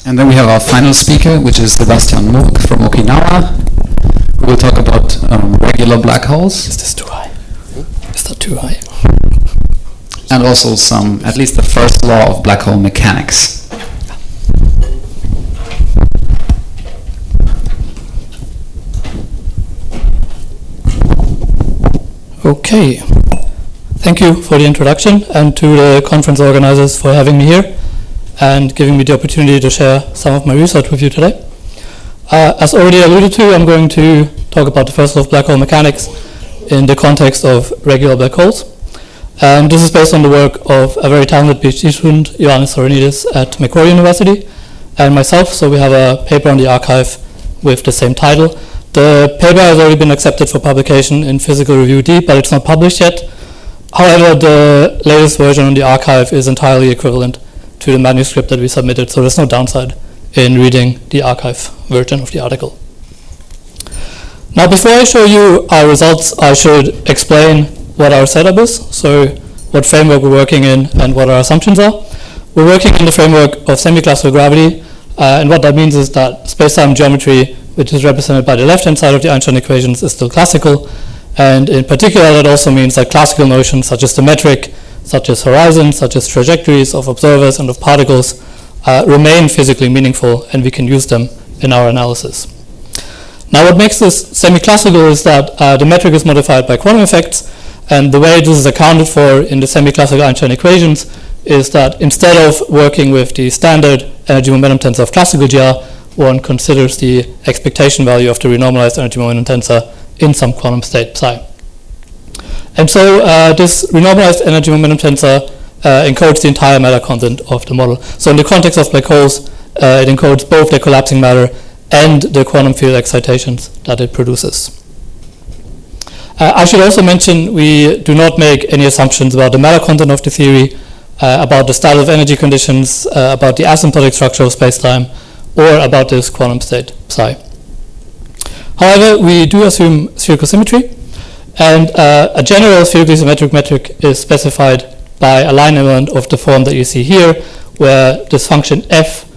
And then we have our final speaker, which is Sebastian Murk from Okinawa, who will talk about regular black holes. Is this too high? Is that too high? And also at least the first law of black hole mechanics. Okay. Thank you for the introduction, and to the conference organizers for having me here and giving me the opportunity to share some of my research with you today. As already alluded to, I'm going to talk about the first law of black hole mechanics in the context of regular black holes. This is based on the work of a very talented PhD student, Ioannis Soronidis at Macquarie University, and myself. So we have a paper on the archive with the same title. The paper has already been accepted for publication in Physical Review D, but it's not published yet. However, the latest version on the archive is entirely equivalent to the manuscript that we submitted, so there's no downside in reading the archive version of the article. Now, before I show you our results, I should explain what our setup is, so what framework we're working in and what our assumptions are. We're working in the framework of semi-classical gravity, and what that means is that space-time geometry, which is represented by the left-hand side of the Einstein equations, is still classical. And in particular, that also means that classical notions such as the metric, such as horizons, such as trajectories of observers and of particles remain physically meaningful, and we can use them in our analysis. Now, what makes this semi-classical is that the metric is modified by quantum effects, and the way this is accounted for in the semi-classical Einstein equations is that instead of working with the standard energy momentum tensor of classical GR, one considers the expectation value of the renormalized energy momentum tensor in some quantum state psi. And so this renormalized energy momentum tensor encodes the entire matter content of the model. So in the context of black holes, it encodes both the collapsing matter and the quantum field excitations that it produces. I should also mention we do not make any assumptions about the matter content of the theory, about the style of energy conditions, about the asymptotic structure of spacetime, or about this quantum state psi. However, we do assume spherical symmetry, and a general spherically symmetric metric is specified by a line element of the form that you see here, where this function f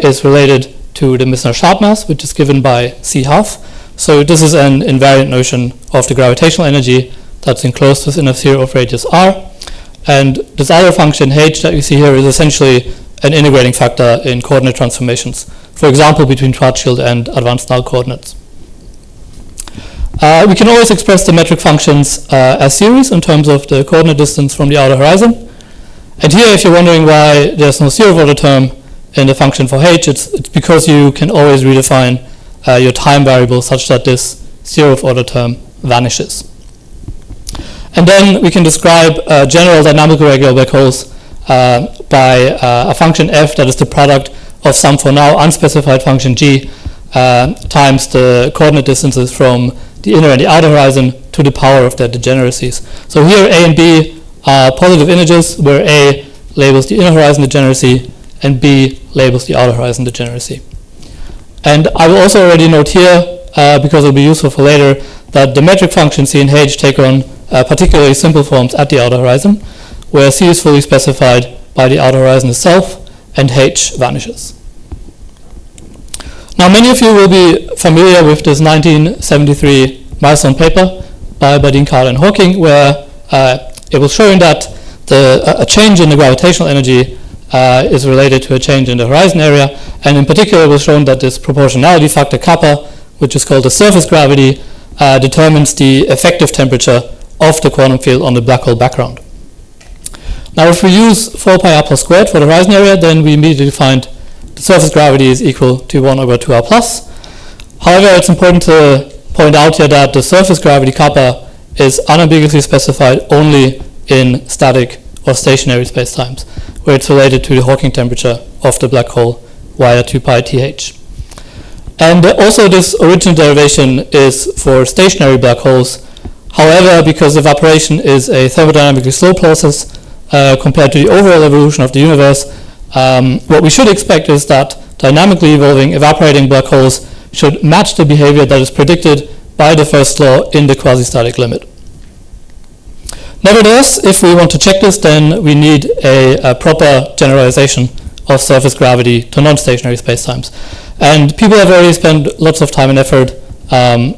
is related to the Misner-Sharp mass, which is given by c half. So this is an invariant notion of the gravitational energy that's enclosed within a sphere of radius r. And this other function h that you see here is essentially an integrating factor in coordinate transformations, for example, between Schwarzschild and advanced null coordinates. We can always express the metric functions as series in terms of the coordinate distance from the outer horizon. And here, if you're wondering why there's no zeroth order term in the function for h, it's because you can always redefine your time variable such that this zeroth order term vanishes. And then we can describe general dynamical regular black holes by a function f that is the product of some for now unspecified function g times the coordinate distances from the inner and the outer horizon to the power of their degeneracies. So here a and b are positive integers where a labels the inner horizon degeneracy and b labels the outer horizon degeneracy. And I will also already note here, because it will be useful for later, that the metric functions c and h take on particularly simple forms at the outer horizon, where c is fully specified by the outer horizon itself and h vanishes. Now, many of you will be familiar with this 1973 milestone paper by Badin, Carl, and Hawking, where it was showing that a change in the gravitational energy is related to a change in the horizon area, and in particular it was shown that this proportionality factor kappa, which is called the surface gravity, determines the effective temperature of the quantum field on the black hole background. Now, if we use 4 pi r plus squared for the horizon area, then we immediately find the surface gravity is equal to 1 over 2r plus. However, it's important to point out here that the surface gravity kappa is unambiguously specified only in static or stationary spacetimes, where it's related to the Hawking temperature of the black hole via 2 pi th. And also this original derivation is for stationary black holes. However, because evaporation is a thermodynamically slow process compared to the overall evolution of the universe, what we should expect is that dynamically evolving evaporating black holes should match the behavior that is predicted by the first law in the quasi-static limit. Nevertheless, if we want to check this, then we need a proper generalization of surface gravity to non-stationary spacetimes. And people have already spent lots of time and effort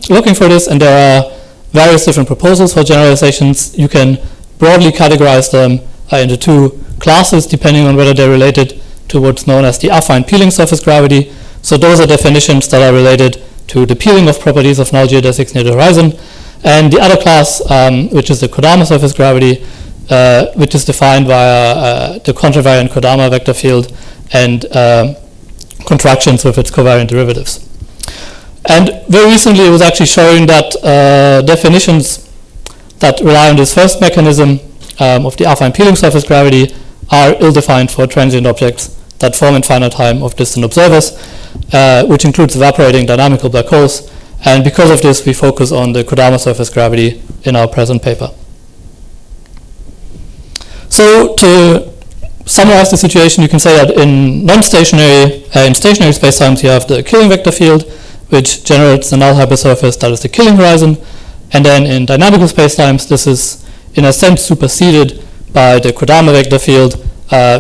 looking for this, and there are various different proposals for generalizations. You can broadly categorize them into two classes depending on whether they're related to what's known as the affine peeling surface gravity. So those are definitions that are related to the peeling of properties of null geodesics near the horizon. And the other class, which is the Kodama surface gravity, which is defined via the contravariant Kodama vector field and contractions with its covariant derivatives. And very recently it was actually shown that definitions that rely on this first mechanism of the affine peeling surface gravity are ill-defined for transient objects that form in finite time of distant observers, which includes evaporating dynamical black holes. And because of this, we focus on the Kodama surface gravity in our present paper. So to summarize the situation, you can say that in non-stationary, in stationary spacetimes, you have the killing vector field, which generates the null hypersurface that is the killing horizon. And then in dynamical spacetimes, this is in a sense superseded by the Kodama vector field,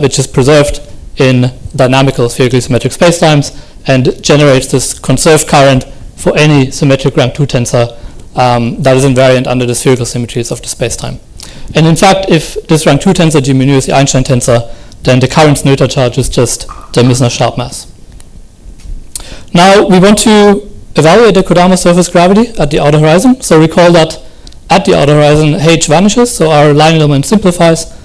which is preserved in dynamical spherically symmetric spacetimes and generates this conserved current for any symmetric rank 2 tensor that is invariant under the spherical symmetries of the spacetime. And in fact, if this rank 2 tensor G mu nu is the Einstein tensor, then the current's Noether charge is just the Misner-Sharp mass. Now we want to evaluate the Kodama surface gravity at the outer horizon. So recall that at the outer horizon, H vanishes, so our line element simplifies,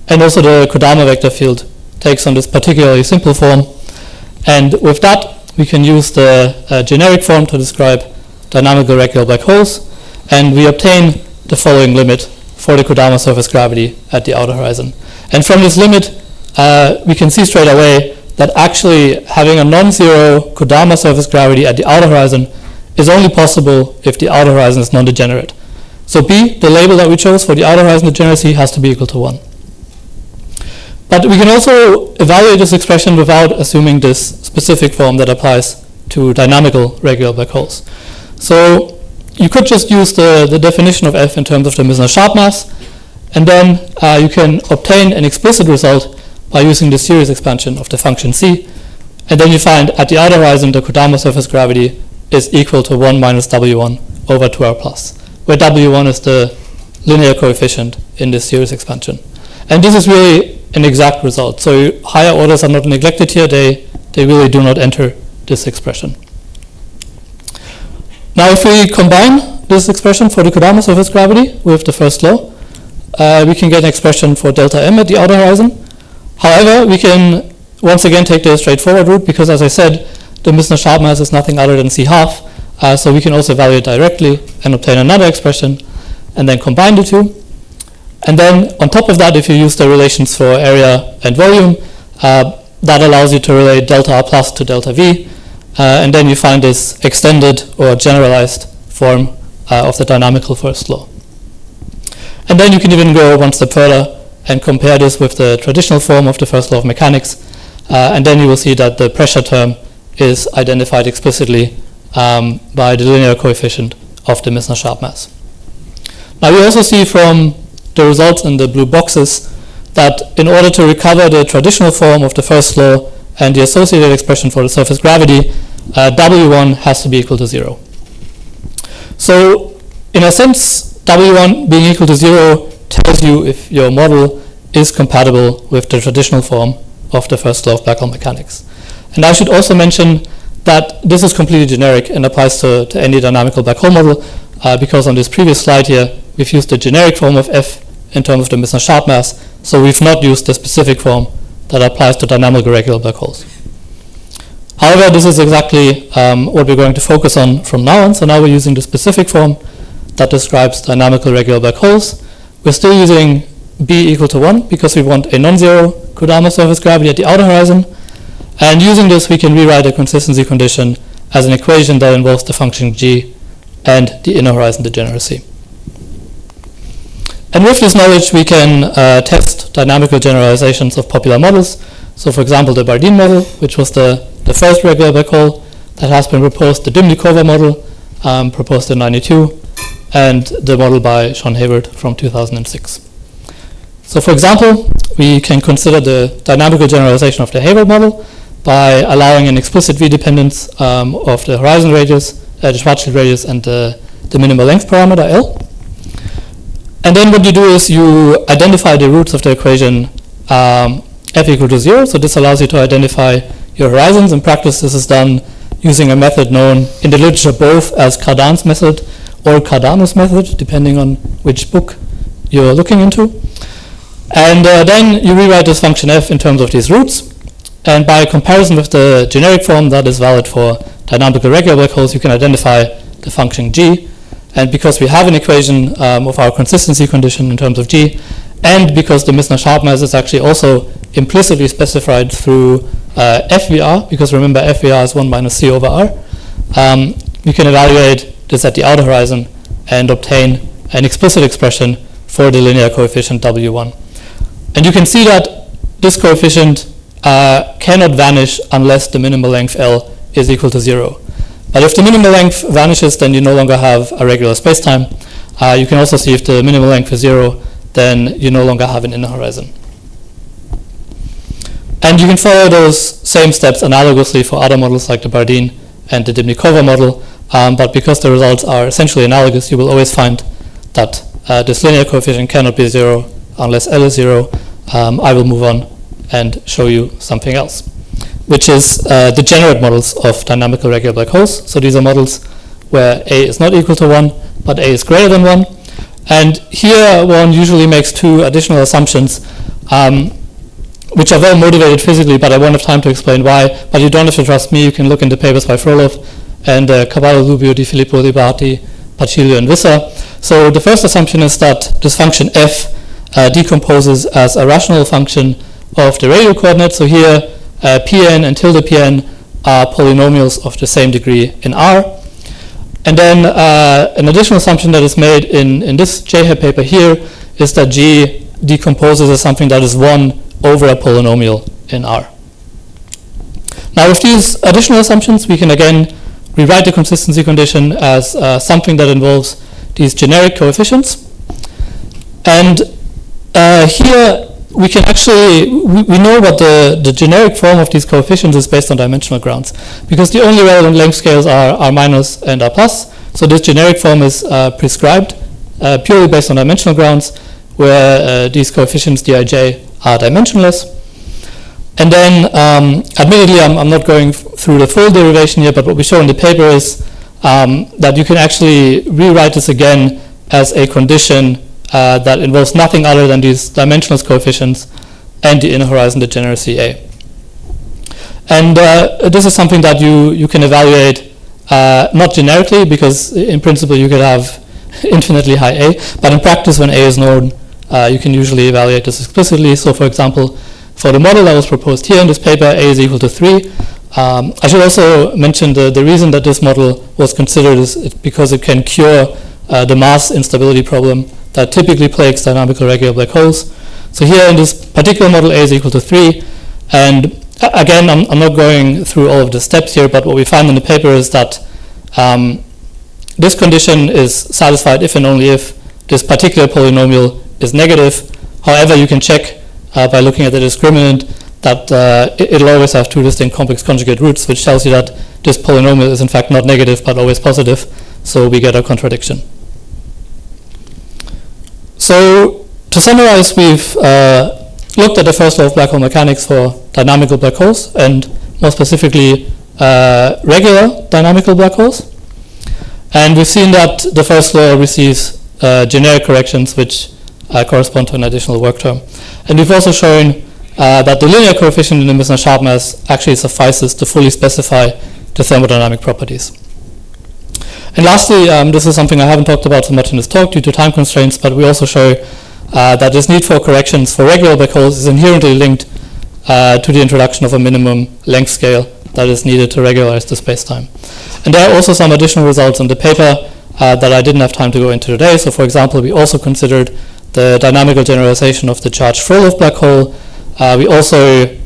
and also the Kodama vector field takes on this particularly simple form. And with that, we can use the generic form to describe dynamical regular black holes, and we obtain the following limit for the Kodama surface gravity at the outer horizon. And from this limit, we can see straight away that actually having a non-zero Kodama surface gravity at the outer horizon is only possible if the outer horizon is non-degenerate. So B, the label that we chose for the outer horizon degeneracy, has to be equal to 1. But we can also evaluate this expression without assuming this specific form that applies to dynamical regular black holes. So you could just use the definition of F in terms of the Misner-Sharp mass, and then you can obtain an explicit result by using the series expansion of the function C, and then you find at the outer horizon the Kodama surface gravity is equal to 1 minus W1 over 2R plus, where W1 is the linear coefficient in this series expansion. And this is really an exact result. So higher orders are not neglected here. They really do not enter this expression. Now if we combine this expression for the Kodama surface gravity with the first law, we can get an expression for delta M at the outer horizon. However, we can once again take the straightforward route because, as I said, the Misner-Sharp mass is nothing other than C half. So we can also evaluate directly and obtain another expression and then combine the two. And then on top of that, if you use the relations for area and volume, that allows you to relate delta R plus to delta V. And then you find this extended or generalized form of the dynamical first law. And then you can even go one step further and compare this with the traditional form of the first law of mechanics. And then you will see that the pressure term is identified explicitly by the linear coefficient of the Misner-Sharp mass. Now you also see from the results in the blue boxes that in order to recover the traditional form of the first law and the associated expression for the surface gravity, W1 has to be equal to 0. So in a sense, W1 being equal to 0 tells you if your model is compatible with the traditional form of the first law of black hole mechanics. And I should also mention that this is completely generic and applies to any dynamical black hole model, because on this previous slide here, we've used the generic form of F in terms of the Misner-Sharp mass, so we've not used the specific form that applies to dynamical regular black holes. However, this is exactly what we're going to focus on from now on. So now we're using the specific form that describes dynamical regular black holes. We're still using B equal to 1 because we want a non-zero Kodama surface gravity at the outer horizon. And using this, we can rewrite a consistency condition as an equation that involves the function G and the inner horizon degeneracy. And with this knowledge, we can test dynamical generalizations of popular models. So for example, the Bardeen model, which was the first regular black hole that has been proposed, the Dimnikova model, proposed in 92, and the model by Sean Hayward from 2006. So for example, we can consider the dynamical generalization of the Hayward model by allowing an explicit v-dependence of the horizon radius, the Schwarzschild radius, and the minimal length parameter L. And then what you do is you identify the roots of the equation f equal to 0. So this allows you to identify your horizons. In practice, this is done using a method known in the literature both as Cardan's method or Cardano's method, depending on which book you're looking into. And then you rewrite this function f in terms of these roots. And by comparison with the generic form that is valid for dynamical regular black holes, you can identify the function g. And because we have an equation of our consistency condition in terms of g, and because the Misner-Sharp mass is actually also implicitly specified through FVR, because remember FVR is 1 minus c over r, we can evaluate this at the outer horizon and obtain an explicit expression for the linear coefficient W1. And you can see that this coefficient cannot vanish unless the minimal length L is equal to 0. But if the minimal length vanishes, then you no longer have a regular spacetime. You can also see if the minimal length is 0, then you no longer have an inner horizon. And you can follow those same steps analogously for other models like the Bardeen and the Dybnikova model, but because the results are essentially analogous, you will always find that this linear coefficient cannot be 0 unless L is 0. I will move on and show you something else, which is the degenerate models of dynamical regular black holes. So these are models where A is not equal to 1, but A is greater than 1. And here one usually makes two additional assumptions, which are well motivated physically, but I won't have time to explain why. But you don't have to trust me. You can look in the papers by Frolov and Cavallo, Lubio, Di Filippo, Liberati, Pacilio, and Visser. So the first assumption is that this function f decomposes as a rational function of the radial coordinate. So here Pn and tilde Pn are polynomials of the same degree in R. And then an additional assumption that is made in this JHEP paper here is that G decomposes as something that is 1 over a polynomial in R. Now with these additional assumptions, we can again rewrite the consistency condition as something that involves these generic coefficients. And here we can actually, we know what the generic form of these coefficients is based on dimensional grounds, because the only relevant length scales are R minus and R plus. So this generic form is prescribed purely based on dimensional grounds, where these coefficients Dij are dimensionless. And then, admittedly, I'm not going through the full derivation here, but what we show in the paper is that you can actually rewrite this again as a condition that involves nothing other than these dimensionless coefficients and the inner horizon degeneracy A. And this is something that you can evaluate not generically, because in principle you could have infinitely high A, but in practice when A is known, you can usually evaluate this explicitly. So for example, for the model that was proposed here in this paper, A is equal to 3. I should also mention the reason that this model was considered is because it can cure the mass instability problem that typically plagues dynamical regular black holes. So here in this particular model, A is equal to 3. And again, I'm not going through all of the steps here, but what we find in the paper is that this condition is satisfied if and only if this particular polynomial is negative. However, you can check by looking at the discriminant that it'll always have two distinct complex conjugate roots, which tells you that this polynomial is in fact not negative, but always positive. So we get a contradiction. So to summarize, we've looked at the first law of black hole mechanics for dynamical black holes, and more specifically regular dynamical black holes. And we've seen that the first law receives generic corrections which correspond to an additional work term. And we've also shown that the linear coefficient in the Misner-Sharp mass actually suffices to fully specify the thermodynamic properties. And lastly, this is something I haven't talked about so much in this talk due to time constraints, but we also show that this need for corrections for regular black holes is inherently linked to the introduction of a minimum length scale that is needed to regularize the spacetime. And there are also some additional results in the paper that I didn't have time to go into today. So for example, we also considered the dynamical generalization of the charged Frolov black hole. We also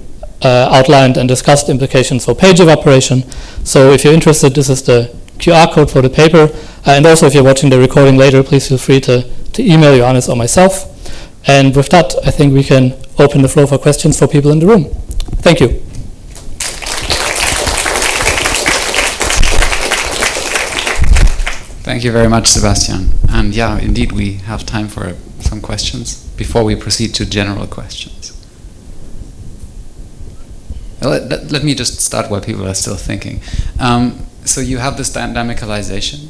outlined and discussed implications for page evaporation. So if you're interested, this is the QR code for the paper. And also if you're watching the recording later, please feel free to email Johannes or myself. And with that, I think we can open the floor for questions for people in the room. Thank you. Thank you very much, Sebastian. And yeah, indeed, we have time for some questions before we proceed to general questions. Let me just start while people are still thinking. So you have this dynamicalization.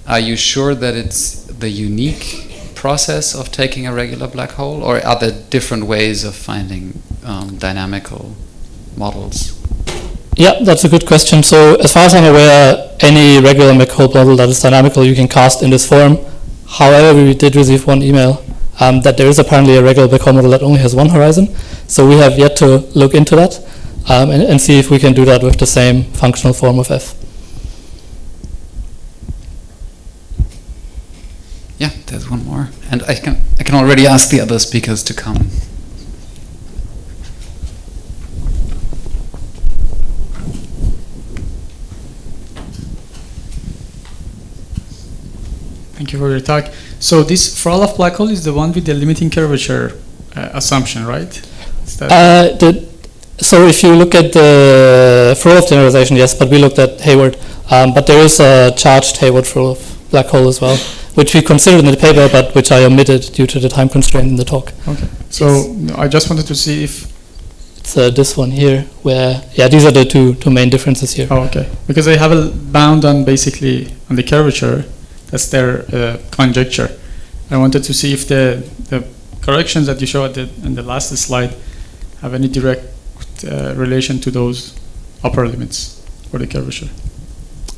Are you sure that it's the unique process of taking a regular black hole, or are there different ways of finding dynamical models? Yeah, that's a good question. So as far as I'm aware, any regular black hole model that is dynamical you can cast in this form. However, we did receive one email that there is apparently a regular black hole model that only has one horizon. So we have yet to look into that and see if we can do that with the same functional form of F. Yeah, there's one more. And I can already ask the other speakers to come. Thank you for your talk. So this Frolov black hole is the one with the limiting curvature assumption, right? So if you look at the Frolov generalization, yes, but we looked at Hayward. But there is a charged Hayward-Frolov black hole as well, which we considered in the paper, but which I omitted due to the time constraint in the talk. Okay. So I just wanted to see if it's this one here, where these are the two main differences here. Oh, okay. Because they have a bound on basically on the curvature. That's their conjecture. I wanted to see if the corrections that you showed in the last slide have any direct relation to those upper limits for the curvature.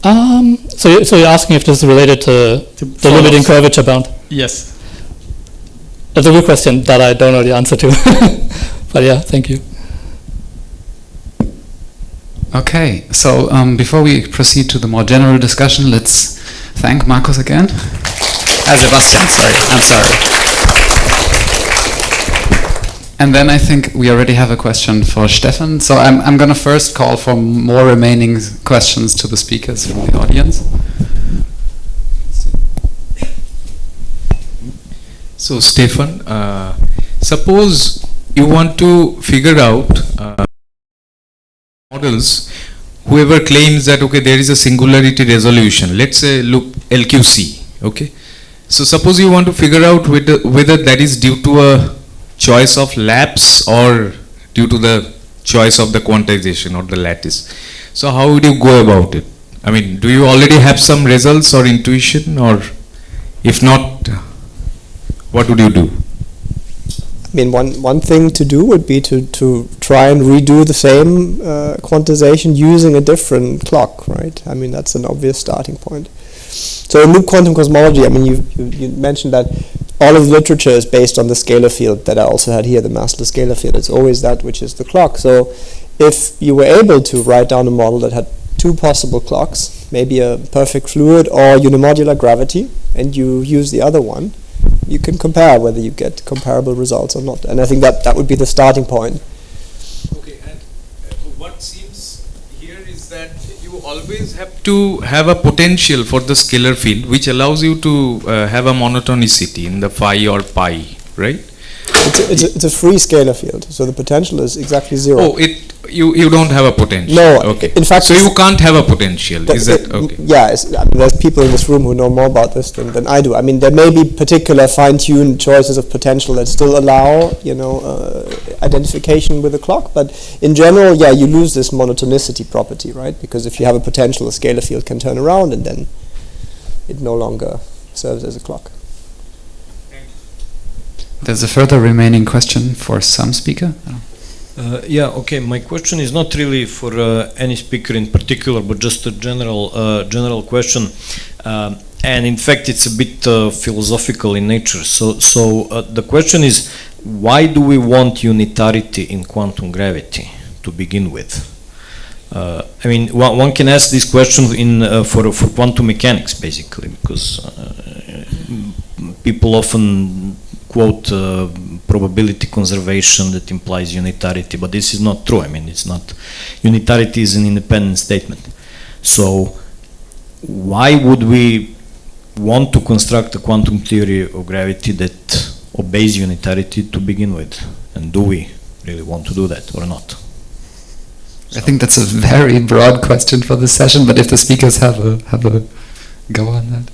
So you're asking if this is related to the limiting curvature bound? Yes. That's a good question that I don't know the answer to. But yeah, thank you. Okay, so before we proceed to the more general discussion, let's thank Markus again. Sebastian, sorry, I'm sorry. And then I think we already have a question for Stefan. So I'm going to first call for more remaining questions to the speakers from the audience. So Stefan, suppose you want to figure out models, whoever claims that, okay, there is a singularity resolution, let's say look LQC, okay. So suppose you want to figure out whether that is due to a choice of lapse or due to the choice of the quantization or the lattice. So how would you go about it? I mean, do you already have some results or intuition, or if not, what would you do? I mean, one thing to do would be to try and redo the same quantization using a different clock, right? I mean, that's an obvious starting point. So in loop quantum cosmology, I mean, you mentioned that all of the literature is based on the scalar field that I also had here, the massless scalar field. It's always that which is the clock. So if you were able to write down a model that had two possible clocks, maybe a perfect fluid or unimodular gravity, and you use the other one, you can compare whether you get comparable results or not. And I think that would be the starting point. Okay, and what seems here is that you always have to have a potential for the scalar field which allows you to have a monotonicity in the phi or pi, right? It's a free scalar field, so the potential is exactly zero. Oh, you don't have a potential. No, okay. In fact, so you can't have a potential. Is that okay? Yeah, I mean, there's people in this room who know more about this than I do. I mean, there may be particular fine-tuned choices of potential that still allow, identification with a clock, but in general, yeah, you lose this monotonicity property, right? Because if you have a potential, a scalar field can turn around, and then it no longer serves as a clock. There's a further remaining question for some speaker. Okay. My question is not really for any speaker in particular, but just a general question. And in fact, it's a bit philosophical in nature. So the question is, why do we want unitarity in quantum gravity to begin with? I mean, one can ask this question for quantum mechanics, basically, because people often quote probability conservation that implies unitarity, but this is not true. I mean, it's not. Unitarity is an independent statement. So why would we want to construct a quantum theory of gravity that obeys unitarity to begin with? And do we really want to do that or not? I think that's a very broad question for this session, but if the speakers have a go on that.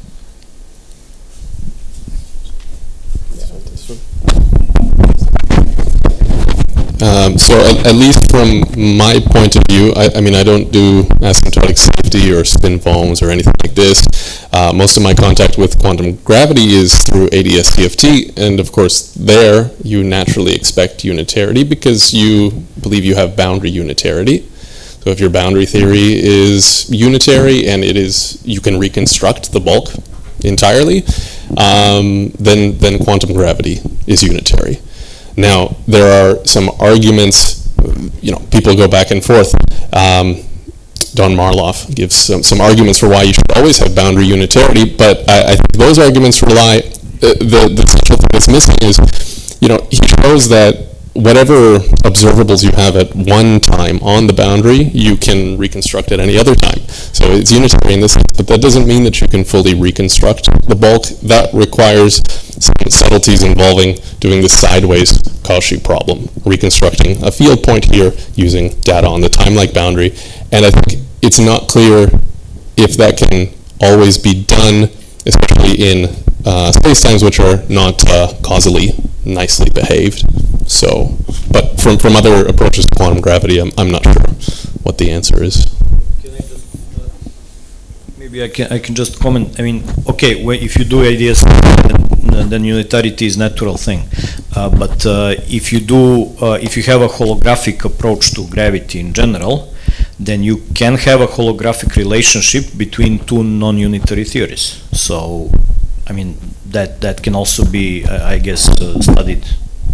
So at least from my point of view, I mean, I don't do asymptotic safety or spin foams or anything like this. Most of my contact with quantum gravity is through ADS-CFT, and of course there you naturally expect unitarity because you believe you have boundary unitarity. So if your boundary theory is unitary and you can reconstruct the bulk entirely, then quantum gravity is unitary. Now, there are some arguments, people go back and forth. Don Marloff gives some arguments for why you should always have boundary unitarity, but I think those arguments rely, the central thing that's missing is, he shows that whatever observables you have at one time on the boundary, you can reconstruct at any other time. So it's unitary in this sense, but that doesn't mean that you can fully reconstruct the bulk. That requires some subtleties involving doing the sideways Cauchy problem, reconstructing a field point here using data on the time-like boundary. And I think it's not clear if that can always be done, especially in spacetimes which are not causally nicely behaved. So, but from other approaches to quantum gravity, I'm not sure what the answer is. Can I just, maybe I can just comment. I mean, okay, if you do ADS, then unitarity is natural thing. But if you have a holographic approach to gravity in general, then you can have a holographic relationship between two non-unitary theories. So, I mean, that can also be, I guess, studied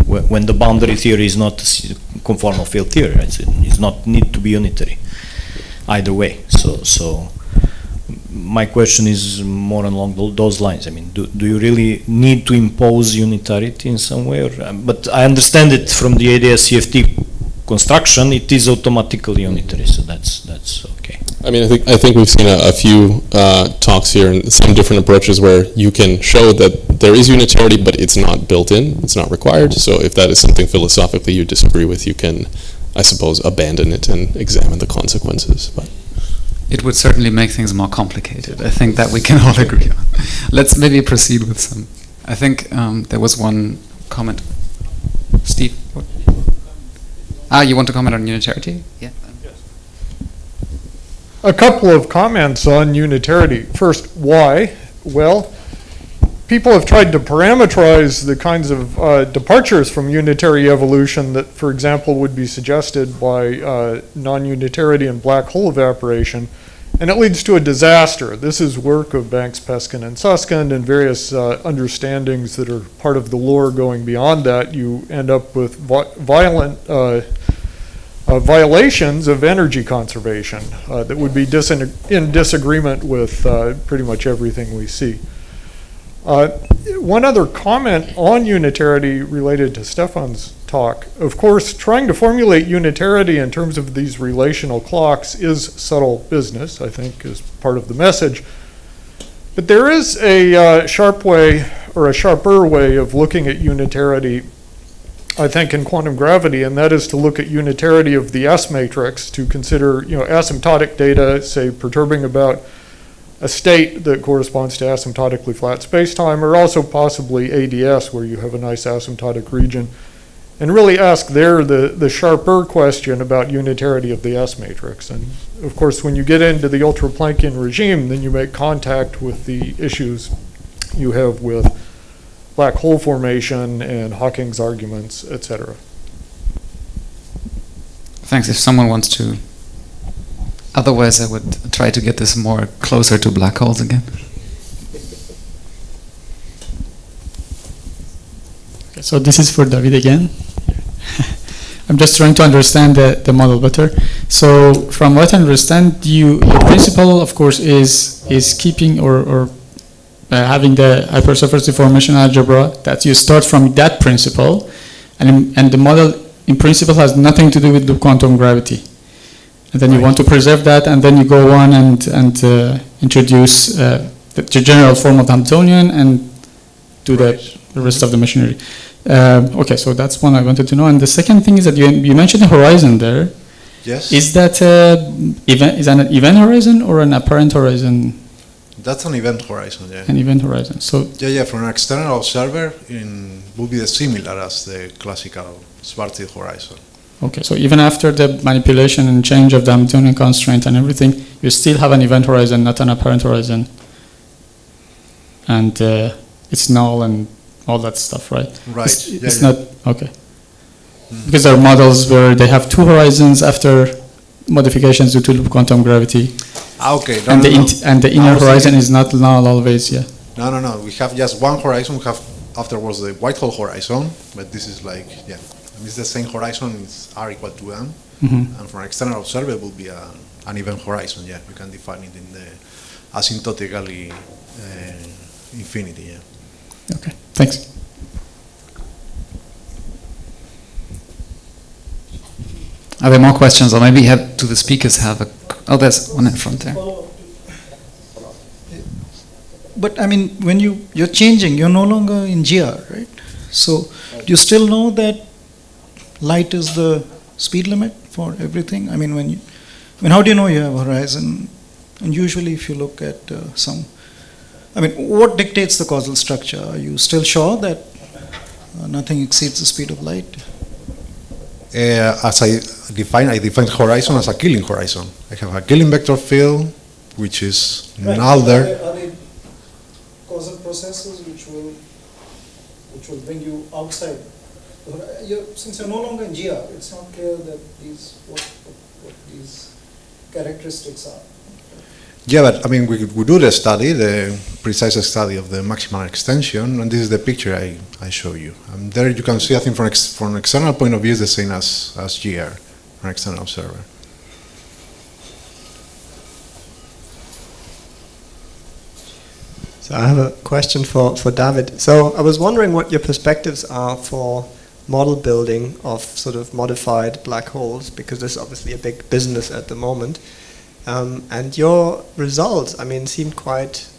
when the boundary theory is not conformal field theory, right? It's not need to be unitary either way. So my question is more along those lines. I mean, do you really need to impose unitarity in some way? But I understand it from the ADS-CFT construction, it is automatically unitary, so that's okay. I mean, I think we've seen a few talks here and some different approaches where you can show that there is unitarity, but it's not built in, it's not required. So if that is something philosophically you disagree with, you can, I suppose, abandon it and examine the consequences. But it would certainly make things more complicated. I think that we can all agree on. Let's maybe proceed with some. I think there was one comment. Steve? What? You want to comment on unitarity? Yeah. A couple of comments on unitarity. First, why? Well, people have tried to parameterize the kinds of departures from unitary evolution that, for example, would be suggested by non-unitarity and black hole evaporation, and it leads to a disaster. This is work of Banks, Peskin, and Susskind, and various understandings that are part of the lore going beyond that. You end up with violent violations of energy conservation that would be in disagreement with pretty much everything we see. One other comment on unitarity related to Stefan's talk. Of course, trying to formulate unitarity in terms of these relational clocks is subtle business, I think, is part of the message. But there is a sharp way, or a sharper way of looking at unitarity, I think, in quantum gravity, and that is to look at unitarity of the S matrix, to consider, asymptotic data, say, perturbing about a state that corresponds to asymptotically flat spacetime, or also possibly ADS, where you have a nice asymptotic region, and really ask there the sharper question about unitarity of the S matrix. And of course, when you get into the ultra-Planckian regime, then you make contact with the issues you have with black hole formation and Hawking's arguments, etc. Thanks. If someone wants to, otherwise I would try to get this more closer to black holes again. Okay, so this is for David again. I'm just trying to understand the model better. So from what I understand, your principle, of course, is keeping or having the hypersurface deformation algebra, that you start from that principle, and the model in principle has nothing to do with the quantum gravity. And then you want to preserve that, and then you go on and introduce the general form of Hamiltonian and do the the rest of the machinery. Okay, so that's one I wanted to know. And the second thing is that you mentioned a horizon there. Yes. Is that an event horizon or an apparent horizon? That's an event horizon, yeah. An event horizon. So yeah, from an external observer, will be similar as the classical Schwarzschild horizon. okay, so even after the manipulation and change of the Hamiltonian constraint and everything, you still have an event horizon, not an apparent horizon. And it's null and all that stuff, right? Right. It's not, okay. Because there are models where they have two horizons after modifications due to loop quantum gravity. Okay. And the inner horizon is not null always, yeah. No. We have just one horizon. We have afterwards the white hole horizon, but this is like, yeah. It's the same horizon, it's R equal to M. And for an external observer, it will be an event horizon, yeah. You can define it in the asymptotically infinity, yeah. Okay, thanks. Are there more questions, or maybe do the speakers have a? Oh, there's one in front there. But I mean, when you're changing, you're no longer in GR, right? So do you still know that light is the speed limit for everything? I mean, how do you know you have a horizon? And usually, if you look at what dictates the causal structure? Are you still sure that nothing exceeds the speed of light? As I define horizon as a Killing horizon. I have a Killing vector field, which is null there. Are they causal processes which will bring you outside? Since you're no longer in GR, it's not clear that what these characteristics are. Yeah, but I mean, we do the study, the precise study of the maximal extension, and this is the picture I show you. And there you can see, I think, from an external point of view, it's the same as GR, an external observer. So I have a question for David. So I was wondering what your perspectives are for model building of sort of modified black holes, because this is obviously a big business at the moment. And your results, I mean, seemed quite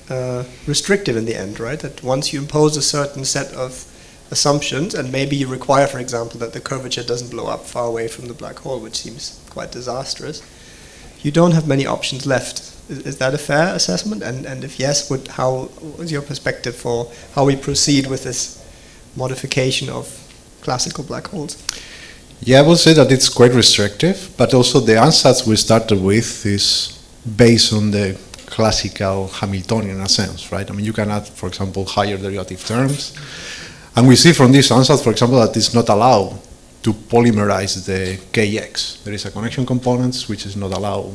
restrictive in the end, right? That once you impose a certain set of assumptions, and maybe you require, for example, that the curvature doesn't blow up far away from the black hole, which seems quite disastrous, you don't have many options left. Is that a fair assessment? And if yes, how is your perspective for how we proceed with this modification of classical black holes? Yeah, I would say that it's quite restrictive, but also the ansatz we started with is based on the classical Hamiltonian in a sense, right? I mean, you can add, for example, higher derivative terms. And we see from this ansatz, for example, that it's not allowed to polymerize the KX. There is a connection component which is not allowed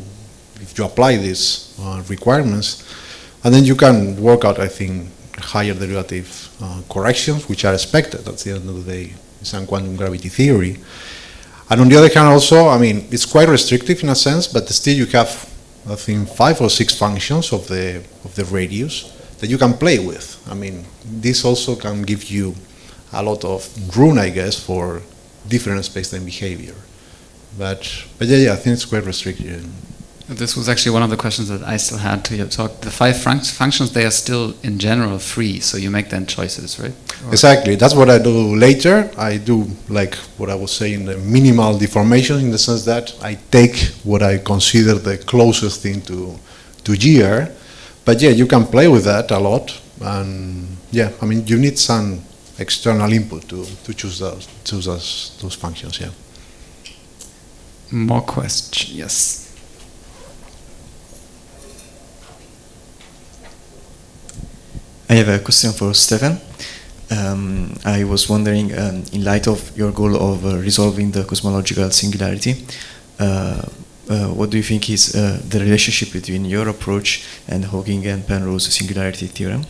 if you apply these requirements. And then you can work out, I think, higher derivative corrections, which are expected at the end of the day. Some quantum gravity theory. And on the other hand also, I mean, it's quite restrictive in a sense, but still you have, I think, 5 or 6 functions of the radius that you can play with. I mean, this also can give you a lot of room, I guess, for different space-time behavior. But yeah, I think it's quite restricted. This was actually one of the questions that I still had to your talk. The 5 functions, they are still in general free, so you make then choices, right? Exactly. That's what I do later. I do, like what I was saying, the minimal deformation, in the sense that I take what I consider the closest thing to GR. But yeah, you can play with that a lot. And yeah, I mean, you need some external input to choose those functions, yeah. More questions, yes. I have a question for Stefan. I was wondering, in light of your goal of resolving the cosmological singularity, what do you think is the relationship between your approach and Hawking and Penrose singularity theorem?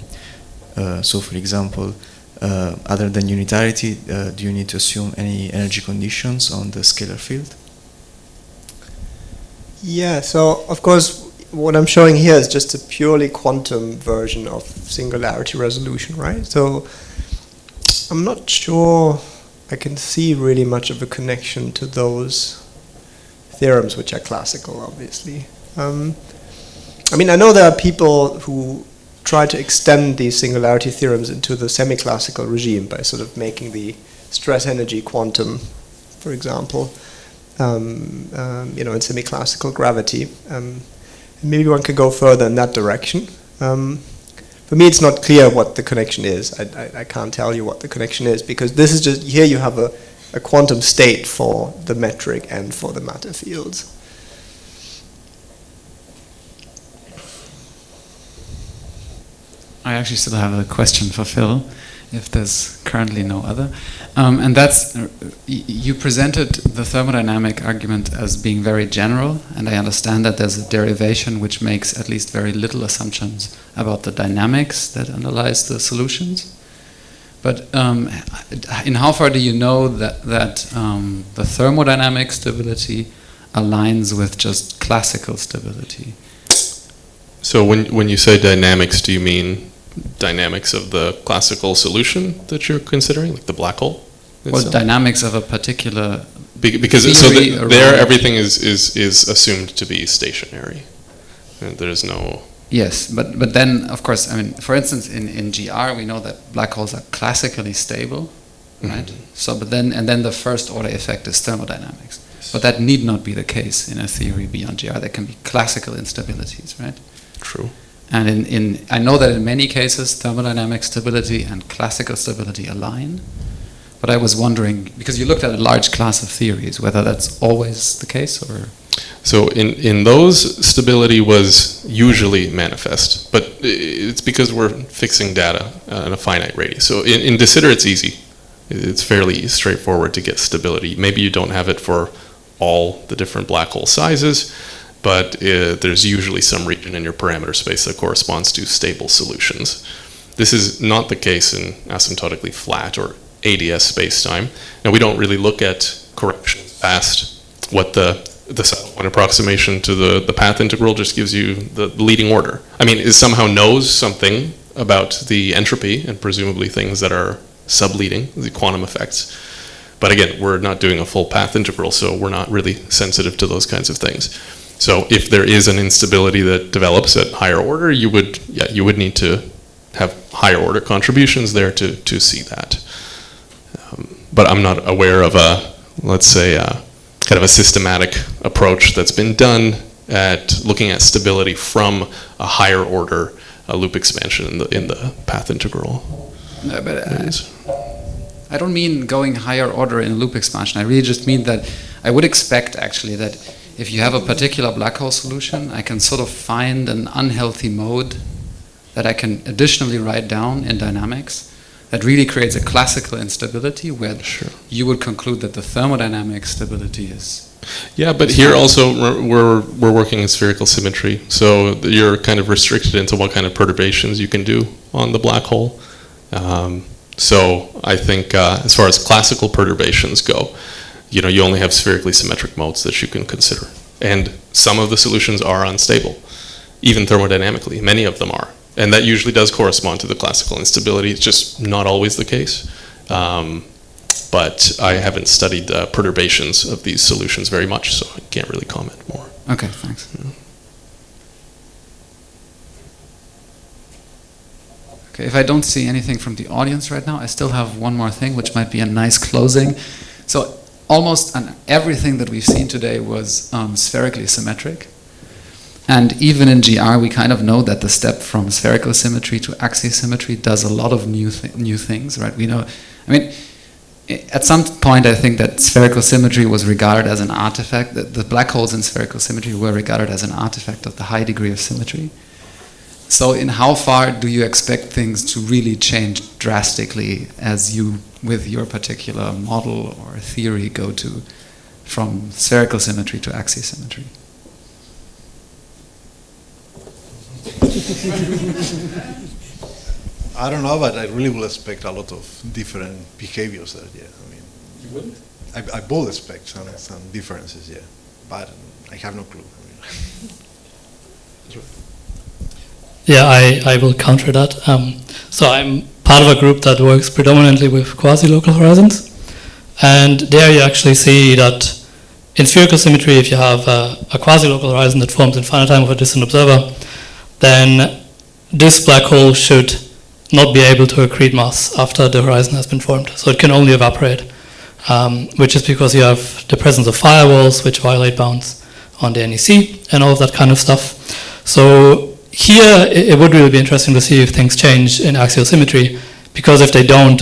So, for example, other than unitarity, do you need to assume any energy conditions on the scalar field? Yeah, so of course what I'm showing here is just a purely quantum version of singularity resolution, right? So I'm not sure I can see really much of a connection to those theorems, which are classical, obviously. I mean, I know there are people who try to extend these singularity theorems into the semi-classical regime by sort of making the stress energy quantum, for example, in semi-classical gravity. Maybe one could go further in that direction. For me, it's not clear what the connection is. I can't tell you what the connection is, because this is just, here you have a quantum state for the metric and for the matter fields. I actually still have a question for Phil, if there's currently no other. And that's, you presented the thermodynamic argument as being very general, and I understand that there's a derivation which makes at least very little assumptions about the dynamics that underlies the solutions. But in how far do you know that the thermodynamic stability aligns with just classical stability? So when you say dynamics, do you mean dynamics of the classical solution that you're considering, like the black hole itself? Or dynamics of a particular because there everything is assumed to be stationary. And there's no... Yes, but then, of course, I mean, for instance, in GR, we know that black holes are classically stable, right? Mm-hmm. So, but then the first order effect is thermodynamics. But that need not be the case in a theory beyond GR. There can be classical instabilities, right? True. And I know that in many cases, thermodynamic stability and classical stability align. But I was wondering, because you looked at a large class of theories, whether that's always the case or... So in those, stability was usually manifest, but it's because we're fixing data in a finite radius. So in de Sitter, it's easy. It's fairly straightforward to get stability. Maybe you don't have it for all the different black hole sizes, but there's usually some region in your parameter space that corresponds to stable solutions. This is not the case in asymptotically flat or ADS spacetime. Now, we don't really look at corrections past what the one approximation to the path integral just gives you the leading order. I mean, it somehow knows something about the entropy and presumably things that are subleading, the quantum effects. But again, we're not doing a full path integral, so we're not really sensitive to those kinds of things. So if there is an instability that develops at higher order, you would need to have higher order contributions there to see that. But I'm not aware of a, let's say, kind of a systematic approach that's been done at looking at stability from a higher order loop expansion in the path integral. No, but I don't mean going higher order in loop expansion. I really just mean that I would expect actually that if you have a particular black hole solution, I can sort of find an unhealthy mode that I can additionally write down in dynamics that really creates a classical instability where you would conclude that the thermodynamic stability is... Yeah, but here also we're working in spherical symmetry, so you're kind of restricted into what kind of perturbations you can do on the black hole. So I think as far as classical perturbations go, you only have spherically symmetric modes that you can consider. And some of the solutions are unstable, even thermodynamically. Many of them are. And that usually does correspond to the classical instability. It's just not always the case. But I haven't studied the perturbations of these solutions very much, so I can't really comment more. Okay, thanks. Yeah. Okay, if I don't see anything from the audience right now, I still have one more thing, which might be a nice closing. So almost everything that we've seen today was spherically symmetric. And even in GR, we kind of know that the step from spherical symmetry to axisymmetry does a lot of new things, right? We know, I mean, at some point, I think that spherical symmetry was regarded as an artifact, that the black holes in spherical symmetry were regarded as an artifact of the high degree of symmetry. So in how far do you expect things to really change drastically as you, with your particular model or theory, go to from spherical symmetry to axisymmetry? I don't know, but I really will expect a lot of different behaviors there. Yeah, I mean, you wouldn't? I will expect some differences. Yeah, but I have no clue. Yeah, I will counter that. So I'm part of a group that works predominantly with quasi-local horizons, and there you actually see that in spherical symmetry, if you have a quasi-local horizon that forms in finite time with a distant observer, then this black hole should not be able to accrete mass after the horizon has been formed. So it can only evaporate, which is because you have the presence of firewalls which violate bounds on the NEC and all of that kind of stuff. So here it would really be interesting to see if things change in axial symmetry, because if they don't,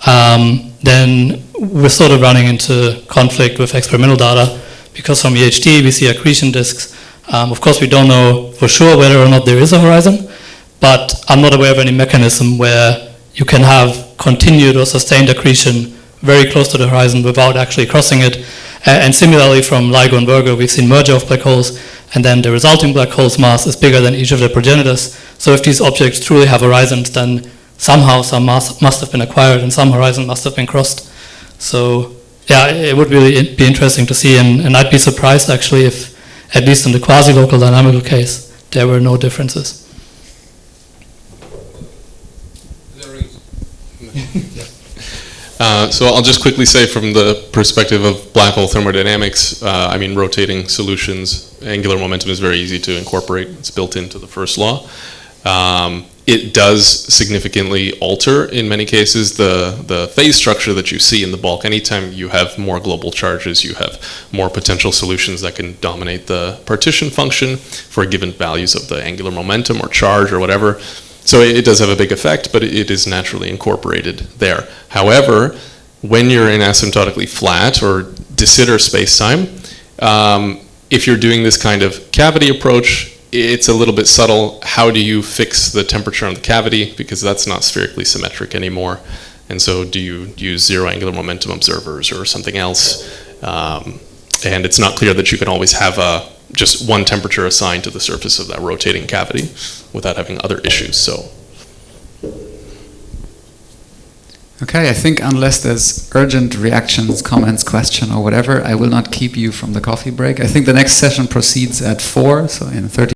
then we're sort of running into conflict with experimental data, because from EHT we see accretion disks. Of course we don't know for sure whether or not there is a horizon, but I'm not aware of any mechanism where you can have continued or sustained accretion very close to the horizon without actually crossing it. And similarly from LIGO and Virgo, we've seen merger of black holes, and then the resulting black hole's mass is bigger than each of their progenitors. So if these objects truly have horizons, then somehow some mass must have been acquired and some horizon must have been crossed. So yeah, it would really be interesting to see, and I'd be surprised actually if, at least in the quasi-local dynamical case, there were no differences. So I'll just quickly say, from the perspective of black hole thermodynamics, I mean, rotating solutions, angular momentum is very easy to incorporate. It's built into the first law. It does significantly alter, in many cases, the phase structure that you see in the bulk. Anytime you have more global charges, you have more potential solutions that can dominate the partition function for given values of the angular momentum or charge or whatever. So it does have a big effect, but it is naturally incorporated there. However, when you're in asymptotically flat or de Sitter space-time, if you're doing this kind of cavity approach, it's a little bit subtle. How do you fix the temperature on the cavity? Because that's not spherically symmetric anymore. And so do you use zero angular momentum observers or something else? And it's not clear that you can always have just one temperature assigned to the surface of that rotating cavity without having other issues. So. Okay, I think unless there's urgent reactions, comments, question or whatever, I will not keep you from the coffee break. I think the next session proceeds at 4, so in 30